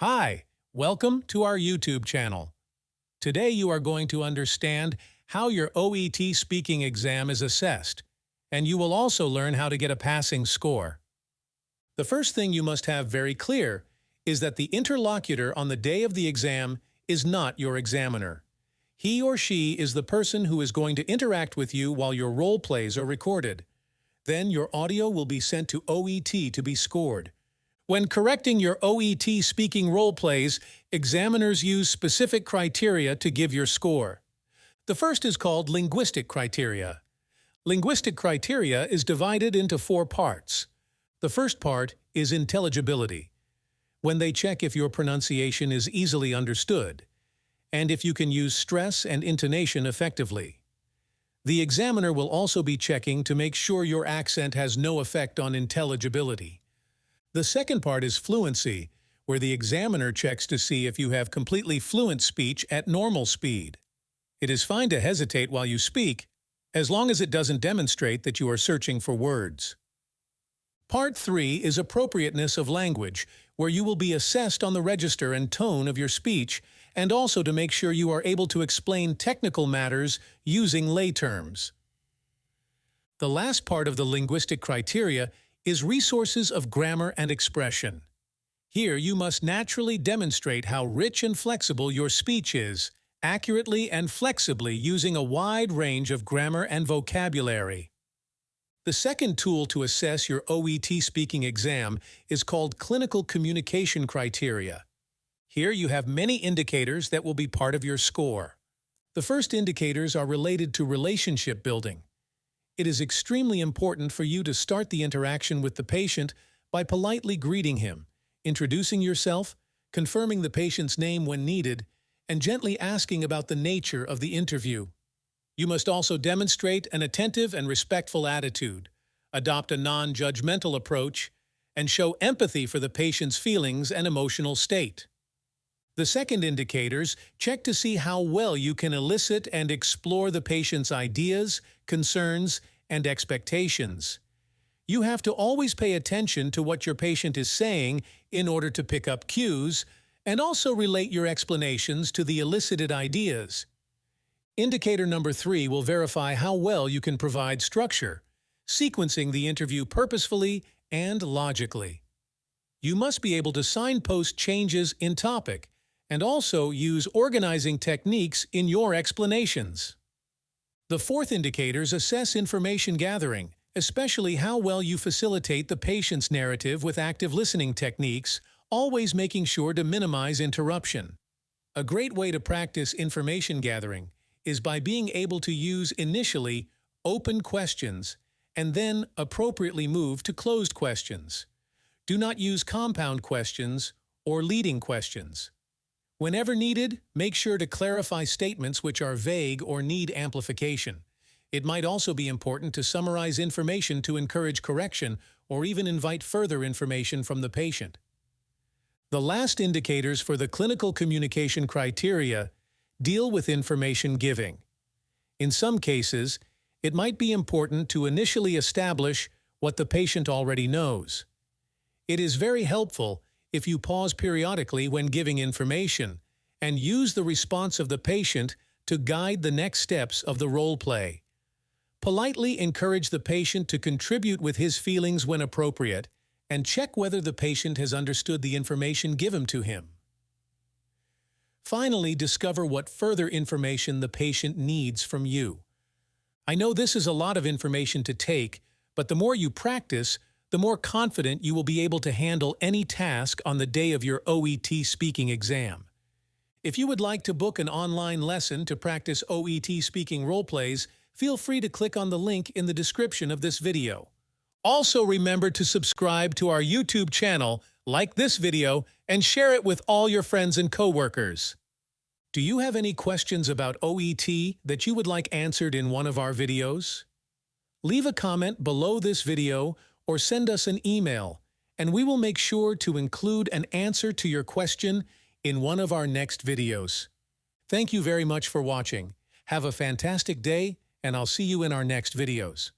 Hi, welcome to our YouTube channel. Today you are going to understand how your OET speaking exam is assessed, and you will also learn how to get a passing score. The first thing you must have very clear is that the interlocutor on the day of the exam is not your examiner. He or she is the person who is going to interact with you while your role plays are recorded. Then your audio will be sent to OET to be scored. When correcting your OET speaking role plays, examiners use specific criteria to give your score. The first is called linguistic criteria. Linguistic criteria is divided into 4 parts. The first part is intelligibility, when they check if your pronunciation is easily understood, and if you can use stress and intonation effectively. The examiner will also be checking to make sure your accent has no effect on intelligibility. The second part is fluency, where the examiner checks to see if you have completely fluent speech at normal speed. It is fine to hesitate while you speak, as long as it doesn't demonstrate that you are searching for words. Part 3 is appropriateness of language, where you will be assessed on the register and tone of your speech, and also to make sure you are able to explain technical matters using lay terms. The last part of the linguistic criteria is resources of grammar and expression. Here you must naturally demonstrate how rich and flexible your speech is, accurately and flexibly using a wide range of grammar and vocabulary. The second tool to assess your OET speaking exam is called clinical communication criteria. Here you have many indicators that will be part of your score. The first indicators are related to relationship building. It is extremely important for you to start the interaction with the patient by politely greeting him, introducing yourself, confirming the patient's name when needed, and gently asking about the nature of the interview. You must also demonstrate an attentive and respectful attitude, adopt a non-judgmental approach, and show empathy for the patient's feelings and emotional state. The second indicators check to see how well you can elicit and explore the patient's ideas, concerns, and expectations. You have to always pay attention to what your patient is saying in order to pick up cues, and also relate your explanations to the elicited ideas. Indicator number 3 will verify how well you can provide structure, sequencing the interview purposefully and logically. You must be able to signpost changes in topic, and also use organizing techniques in your explanations. The fourth indicators assess information gathering, especially how well you facilitate the patient's narrative with active listening techniques, always making sure to minimize interruption. A great way to practice information gathering is by being able to use initially open questions and then appropriately move to closed questions. Do not use compound questions or leading questions. Whenever needed, make sure to clarify statements which are vague or need amplification. It might also be important to summarize information to encourage correction or even invite further information from the patient. The last indicators for the clinical communication criteria deal with information giving. In some cases, it might be important to initially establish what the patient already knows. It is very helpful if you pause periodically when giving information and use the response of the patient to guide the next steps of the role play. Politely encourage the patient to contribute with his feelings when appropriate, and check whether the patient has understood the information given to him. Finally, discover what further information the patient needs from you. I know this is a lot of information to take, but the more you practice, the more confident you will be able to handle any task on the day of your OET speaking exam. If you would like to book an online lesson to practice OET speaking role plays, feel free to click on the link in the description of this video. Also remember to subscribe to our YouTube channel, like this video, and share it with all your friends and coworkers. Do you have any questions about OET that you would like answered in one of our videos? Leave a comment below this video or send us an email, and we will make sure to include an answer to your question in one of our next videos. Thank you very much for watching. Have a fantastic day, and I'll see you in our next videos.